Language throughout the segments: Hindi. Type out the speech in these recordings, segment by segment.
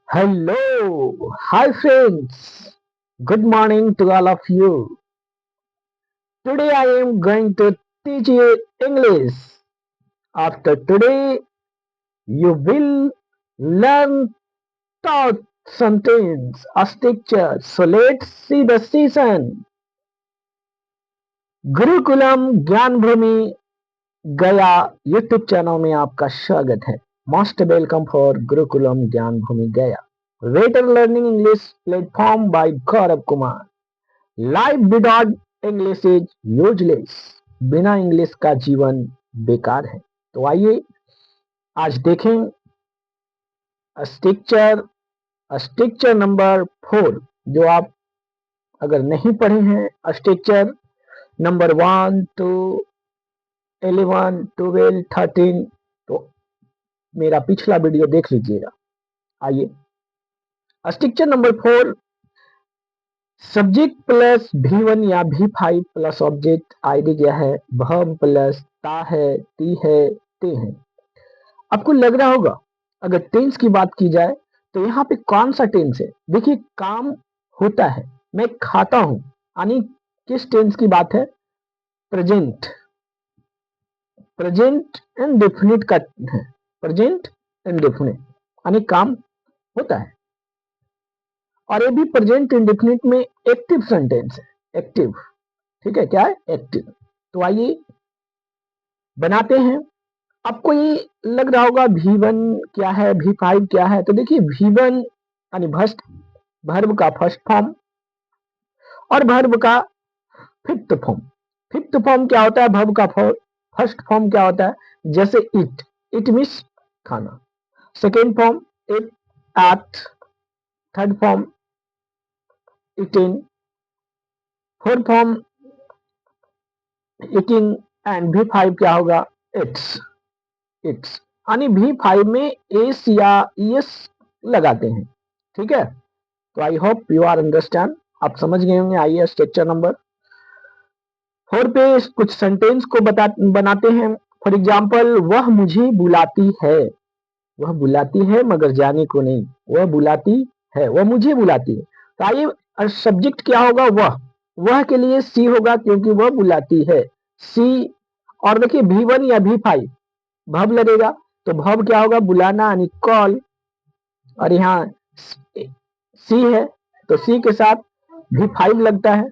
Hello, hi friends. Good morning to all of you. Today I am going to teach you English. After today, you will learn thought sentence, a structure. So let's see the session. Gurukulam ज्ञान भूमि गया यूट्यूब चैनल में आपका स्वागत है. मोस्ट वेलकम फॉर गुरुकुलम ज्ञान भूमि गया. Better learning English platform by Gaurav Kumar. Life without English is useless. बिना इंग्लिश का जीवन बेकार है. तो आइए आज देखें स्ट्रक्चर स्ट्रक्चर नंबर 4, जो आप अगर नहीं पढ़े हैं स्ट्रक्चर नंबर 1 2 11 12 13, तो मेरा पिछला वीडियो देख लीजिएगा. आइए structure number 4, subject plus V1 या V5 प्लस ऑब्जेक्ट आईडी क्या है, वर्ब प्लस ता है, ती है, ते है. आपको लग रहा होगा अगर टेंस की बात की जाए तो यहाँ पे कौन सा टेंस है. देखिए काम होता है, मैं खाता हूं, यानी किस टेंस की बात है, प्रेजेंट. प्रेजेंट इंडेफिनिट का है, प्रेजेंट इंडेफिनिट यानी काम होता है. और ये भी प्रेजेंट इंडेफिनिट में एक्टिव सेंटेंस है, एक्टिव. ठीक है, क्या है, एक्टिव. तो आइए बनाते हैं. आपको ये लग रहा होगा V1 क्या है, V5 क्या है. तो देखिए V1 यानी फर्स्ट वर्ब का फर्स्ट फॉर्म और वर्ब का फिफ्थ फॉर्म. फिफ्थ फॉर्म क्या होता है, वर्ब का फर्स्ट फॉर्म क्या होता है, जैसे इट, इट मीन्स खाना. Second form eat, ate. Third form eating. Fourth form eating. And V5 क्या होगा, इट्स. इट्स यानी V5 में एस या एस लगाते हैं. ठीक है, तो I hope you are understand, आप समझ गए होंगे. आइए स्ट्रक्चर नंबर 4 पे कुछ सेंटेंस को बनाते हैं. फॉर एग्जाम्पल, वह मुझे बुलाती है. वह बुलाती है मगर जाने को नहीं. वह बुलाती है, वह मुझे बुलाती है. तो आइए सब्जेक्ट क्या होगा, वह के लिए सी होगा क्योंकि वह बुलाती है, सी. और देखिए V1 या V5 वर्ब लगेगा, तो वर्ब क्या होगा, बुलाना यानी कॉल. और यहाँ सी है तो सी के साथ V5 लगता है,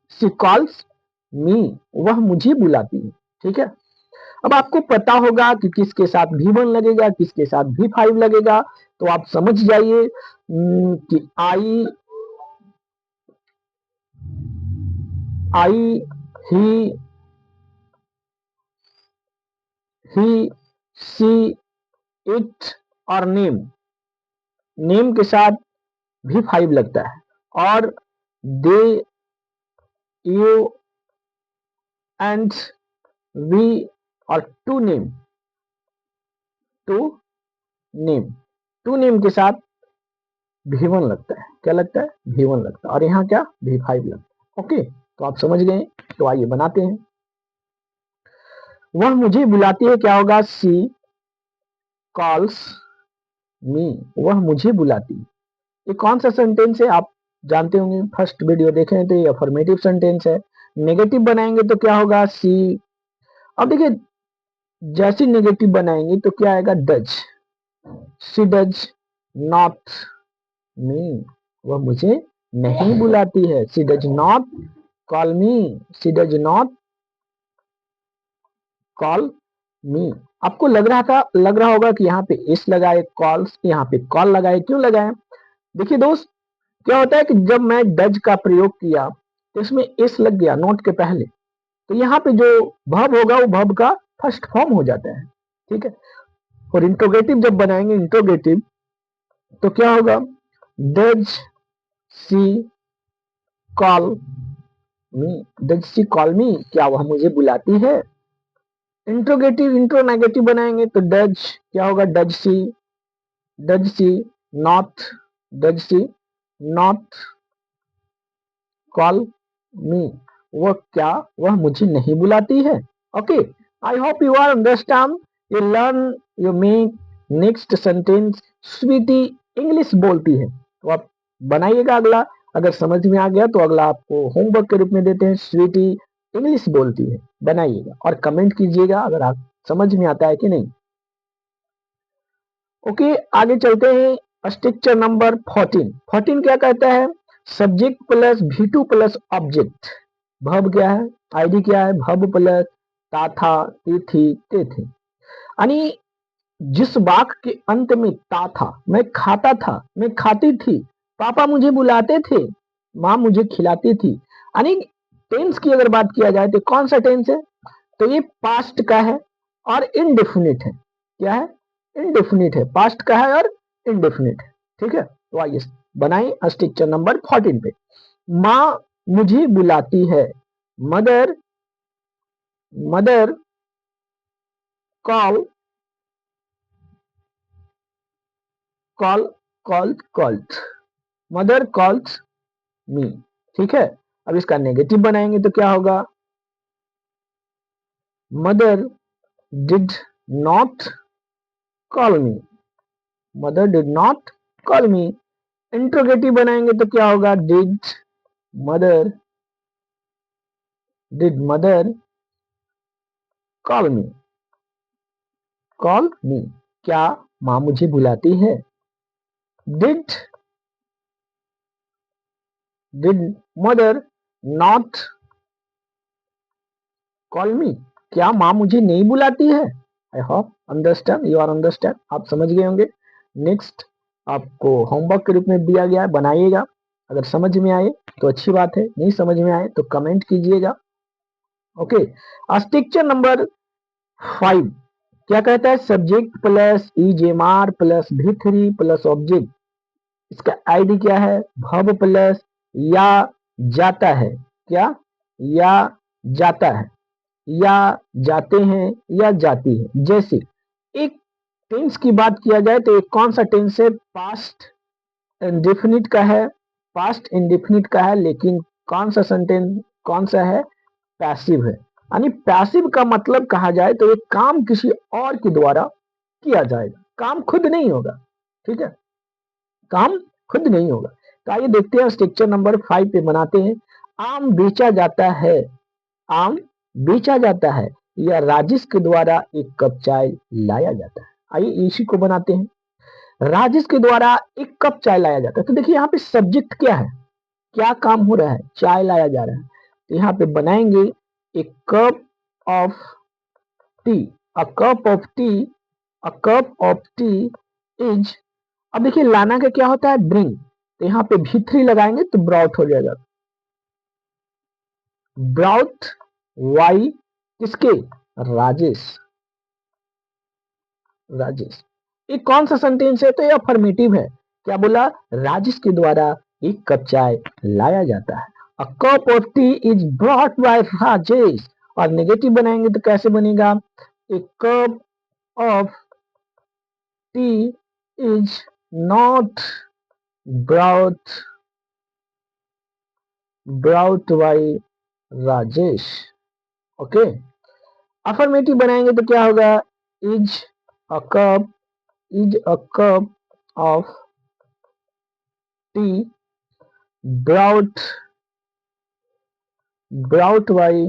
सी कॉल्स मी. वह मुझे बुलाती है. ठीक है, अब आपको पता होगा कि किसके साथ V1 लगेगा, किसके साथ V5 लगेगा. तो आप समझ जाइए कि आई, ही, सी, इट और नेम. नेम के साथ V5 लगता है. और दे, यू एंड वी और two name. Two name, two name के साथ V1 लगता है. क्या लगता है, V1 लगता है. और यहाँ क्या, V5 लगता है. ओके, तो आप समझ गए. तो आइए बनाते हैं. वह मुझे बुलाती है क्या होगा, सी कॉल्स मी. वह मुझे बुलाती है. ये कौन सा सेंटेंस है, आप जानते होंगे, फर्स्ट वीडियो देखें तो ये अफर्मेटिव सेंटेंस है. नेगेटिव बनाएंगे तो क्या होगा, सी. अब देखिए जैसे नेगेटिव बनाएंगे तो क्या आएगा, does. She does not me. वह मुझे नहीं बुलाती है. She does not call me. She does not call मी. आपको लग रहा होगा कि यहाँ पे इस लगाए कॉल्स, यहाँ पे कॉल लगाए. क्यों लगाए, देखिए दोस्त, क्या होता है कि जब मैं डज का प्रयोग किया तो इसमें इस लग गया नोट के पहले, तो यहाँ पे जो वर्ब होगा वो वर्ब का फर्स्ट फॉर्म हो जाता है. ठीक है, और इंट्रोगेटिव जब बनाएंगे, इंट्रोगेटिव, तो क्या होगा, does C call me. Does she call me, क्या वह मुझे बुलाती है. इंट्रोगेटिव इंट्रोनेगेटिव बनाएंगे तो डज क्या होगा, does she not, does she not call me. वह मुझे नहीं बुलाती है. Okay, I hope you are understand. You learn, you make next sentence. Sweety English बोलती है। तो आप बनाइएगा अगला, अगर समझ में आ गया तो अगला आपको होमवर्क के रूप में देते हैं। स्वीटी इंग्लिश बोलती है, बनाइएगा और कमेंट कीजिएगा अगर आप समझ में आता है कि नहीं। ओके, आगे चलते हैं। Structure number 14। 14 क्या कहता है? Subject plus V2 plus object. Verb क्या है? आईडी क्या है? वर्ब प्लस ता था, ती थी, ते थे। यानी जिस वाक्य के अंत में ता था, मैं खाता था, मैं खाती थी, पापा मुझे बुलाते थे, माँ मुझे खिलाती थी। यानी टेंस की अगर बात किया जाए तो कौन सा टेंस है? तो ये पास्ट का है और इनडेफिनिट है। क्या है? इनडेफिनिट है, पास्ट का है और इनडेफिनिट है। ठीक है, तो आइए बनाएं स्ट्रक्चर नंबर 14 पे। माँ मुझे बुलाती है, mother mother call call calls mother calls me. ठीक है, अब इसका नेगेटिव बनाएंगे तो क्या होगा? Mother did not call me, mother did not call me. Interrogative बनाएंगे तो क्या होगा? Mother did mother call me call me. क्या माँ मुझे बुलाती है? Did did mother not call me. क्या माँ मुझे नहीं बुलाती है? I hope understand, you are understand, आप समझ गए होंगे। नेक्स्ट आपको होमवर्क के रूप में दिया गया है, बनाइएगा। अगर समझ में आए तो अच्छी बात है, नहीं समझ में आए तो कमेंट कीजिएगा। ओके, स्ट्रक्चर नंबर 5 क्या कहता है? Subject plus EJMR plus V3 plus object. इसका आईडी क्या है? वर्ब प्लस या जाता है। क्या? या जाता है, या जाते हैं, या जाती है। जैसे एक टेंस की बात किया जाए तो एक कौन सा टेंस है? पास्ट इंडेफिनिट का है, पास्ट इंडेफिनिट का है, लेकिन कौन सा सेंटेंस, कौन सा है? पैसिव है। यानी पैसिव का मतलब कहा जाए तो एक काम किसी और के द्वारा किया जाएगा, काम खुद नहीं होगा। ठीक है, काम खुद नहीं होगा। तो आइए देखते हैं स्ट्रक्चर नंबर 5 पे बनाते हैं। आम बेचा जाता है, आम बेचा जाता है, या राजेश के द्वारा एक कप चाय लाया जाता है। आइए इसी को बनाते हैं। राजेश के द्वारा एक कप चाय लाया जाता है। तो देखिए यहाँ पे सब्जेक्ट क्या है, क्या काम हो रहा है? चाय लाया जा रहा है। तो यहाँ पे बनाएंगे एक cup of T, a cup of T, a cup of tea is. अब देखिए लाना का क्या होता है? ब्रिंग। तो यहाँ पे V3 लगाएंगे तो ब्राउट हो जाएगा। ब्राउट वाई किसके? राजेश, राजेश। ये कौन सा सेंटेंस है? तो ये अफर्मेटिव है। क्या बोला? राजेश के द्वारा एक कप चाय लाया जाता है। A cup of tea is brought by Rajesh. और नेगेटिव बनाएंगे तो कैसे बनेगा? A cup of tea is not brought brought by Rajesh. Okay, affirmative बनाएंगे तो क्या होगा? Is a cup is a cup of tea brought brought by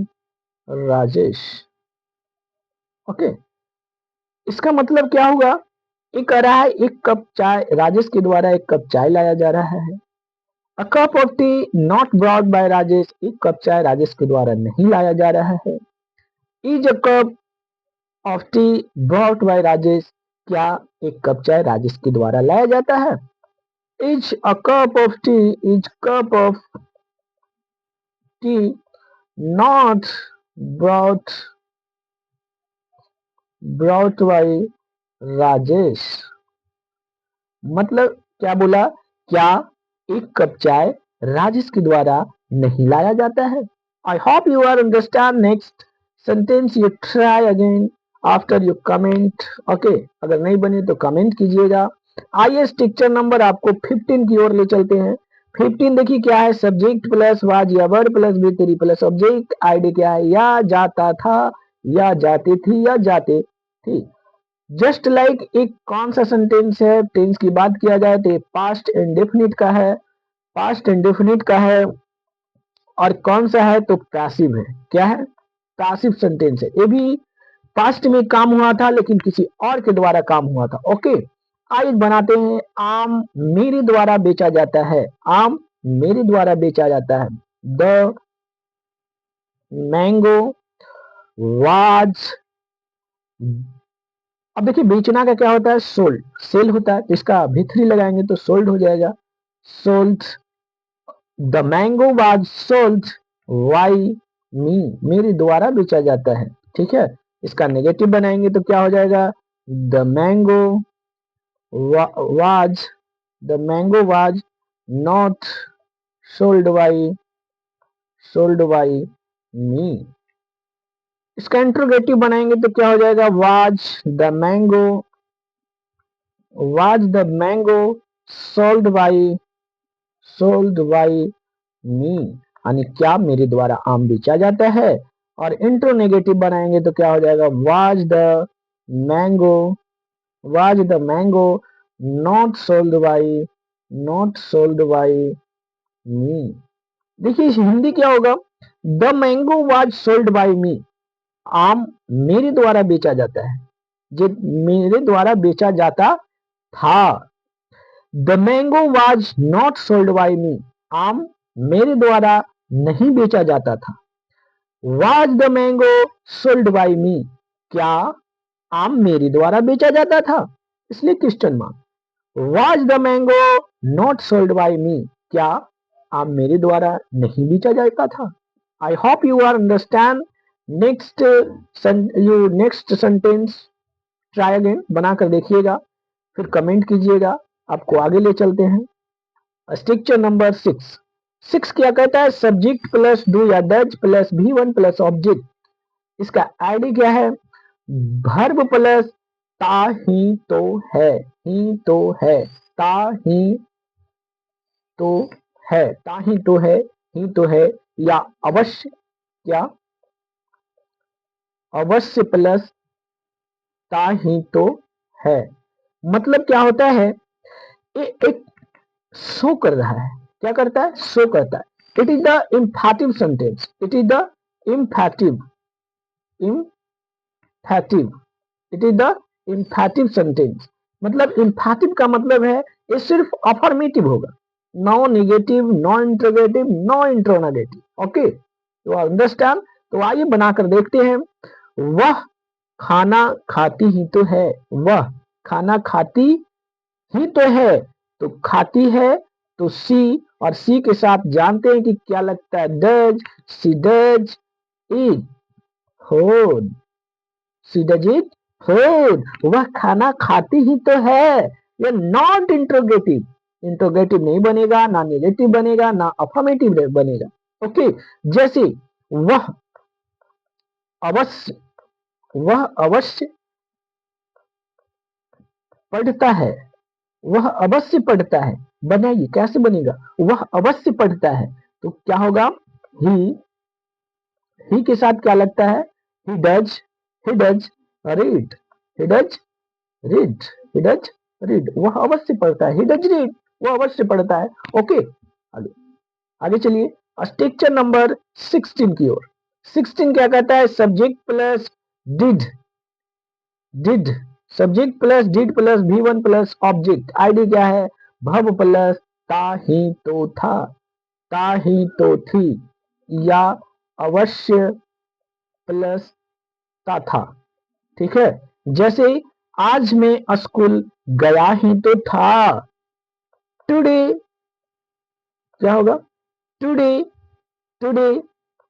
Rajesh. Okay, इसका मतलब क्या हुआ? ये कह रहा है एक कप चाय, राजेश के द्वारा एक कप चाय लाया जा रहा है। A cup of T not brought by Rajesh, एक कप चाय राजेश के द्वारा नहीं लाया जा रहा है। Is a cup of T brought by Rajesh, क्या एक कप चाय राजेश के द्वारा लाया जाता है? Is a cup of tea is cup of T not brought brought by Rajesh. मतलब क्या बोला? क्या एक कप चाय राजेश के द्वारा नहीं लाया जाता है? I hope you are understand. Next sentence you try again after you comment. Okay, अगर नहीं बनी तो कमेंट कीजिएगा। आइए स्ट्रक्चर नंबर आपको 15 की ओर ले चलते हैं। 15 देखिए क्या है? सब्जेक्ट प्लस वाज या verb plus V3 plus object. ID क्या है? या जाता था, या जाती थी, या जाते थी। जस्ट लाइक एक कौन सा सेंटेंस है, टेंस की बात किया जाए तो पास्ट इंडेफिनिट का है, पास्ट इंडेफिनिट का है। और कौन सा है तो पैसिव है। क्या है? पैसिव सेंटेंस है। ये भी पास्ट में काम हुआ था लेकिन किसी और के द्वारा काम हुआ था। ओके, आइए बनाते हैं। आम मेरे द्वारा बेचा जाता है। आम मेरे द्वारा बेचा जाता है। द मैंगो वाज, अब देखिए बेचना का क्या होता है? सोल्ड। सेल होता है, इसका भी3 लगाएंगे तो सोल्ड हो जाएगा। Sold, the mango was sold why me, मेरे द्वारा बेचा जाता है। ठीक है, इसका नेगेटिव बनाएंगे तो क्या हो जाएगा? The mango was, the mango was not sold by, sold by me. इसका इंट्रोगेटिव बनाएंगे तो क्या हो जाएगा? Was the mango, was the mango sold by, sold by me, यानी क्या मेरे द्वारा आम बेचा जाता है। और इंट्रोनेगेटिव बनाएंगे तो क्या हो जाएगा? Was the mango, was the mango not sold by, not sold by me. देखिए इस हिंदी क्या होगा? The mango was sold by me, आम मेरे द्वारा बेचा जाता है, जो मेरे द्वारा बेचा जाता था। The mango was not sold by me, आम मेरे द्वारा नहीं बेचा जाता था। Was the mango sold by me, क्या आम मेरे द्वारा बेचा जाता था? इसलिए question mark. Was the mango not sold by me, क्या आम मेरे द्वारा नहीं बेचा जाता था? I hope you are understand. Next next sentence try again, बनाकर देखिएगा, फिर कमेंट कीजिएगा। आपको आगे ले चलते हैं। Structure number 6। 6 क्या कहता है? सब्जेक्ट प्लस डू या does plus V1 plus object. इसका आईडी क्या है? वर्ब प्लस ता ही तो है, ही तो है, ता ही तो है, ता ही तो है, ही तो है। या अवश्य, क्या अवश्य प्लस ता ही तो है। मतलब क्या होता है? ये एक शो कर रहा है। क्या करता है? शो करता है। It is the emphatic sentence, it is the emphatic, emphatic, it is the emphatic sentence. मतलब इम्फैटिव का मतलब है ये सिर्फ अफर्मेटिव होगा, no negative, no interrogative, no interronegative. Okay, तो अंडरस्टैंड। तो आइए बनाकर देखते हैं। वह खाना खाती ही तो है, वह खाना खाती ही तो है, तो खाती है तो सी, और सी के साथ जानते हैं कि क्या लगता है? Does, she does eat food, she does eat food, वह खाना खाती ही तो है। ये नॉट इंट्रोगेटिव, इंट्रोगेटिव नहीं बनेगा, ना नेगेटिव बनेगा, ना अफर्मेटिव बनेगा। ओके, जैसे वह अवश्य, वह अवश्य पढ़ता है, वह अवश्य पढ़ता है। बनाइए कैसे बनेगा? वह अवश्य पढ़ता है तो क्या होगा? ही, ही के साथ क्या लगता है? He does, he does read, he does read, he does read, वह अवश्य पढ़ता है। ही डज रीड, वह अवश्य पढ़ता है। ओके, आगे आगे चलिए। स्ट्रक्चर नंबर 16 की ओर। 16 क्या कहता है? Subject plus did, did, subject plus did plus V1 plus object. ID क्या है? भव प्लस ता ही तो था, ता ही तो थी। या अवश्य प्लस ता था। ठीक है, जैसे आज मैं स्कूल गया ही तो था। टुडे क्या होगा? Today, today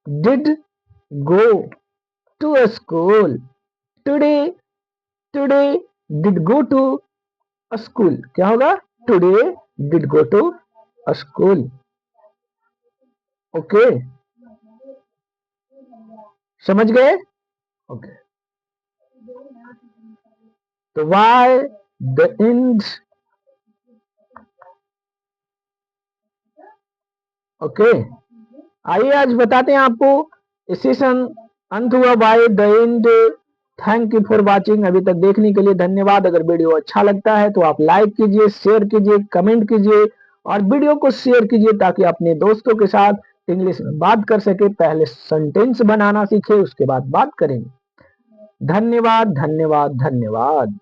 did go to a school, today, today did go to a school. क्या होगा? Today did go to a school. Okay, समझ गए? ओके, तो वाई द इंड। ओके, आइए आज बताते हैं आपको सेशन अंत हुआ by the end thank you for watching. अभी तक देखने के लिए धन्यवाद। अगर वीडियो अच्छा लगता है तो आप लाइक कीजिए, शेयर कीजिए, कमेंट कीजिए और वीडियो को शेयर कीजिए ताकि अपने दोस्तों के साथ इंग्लिश में बात कर सके। पहले सेंटेंस बनाना सीखे, उसके बाद बात करेंगे। धन्यवाद, धन्यवाद, धन्यवाद।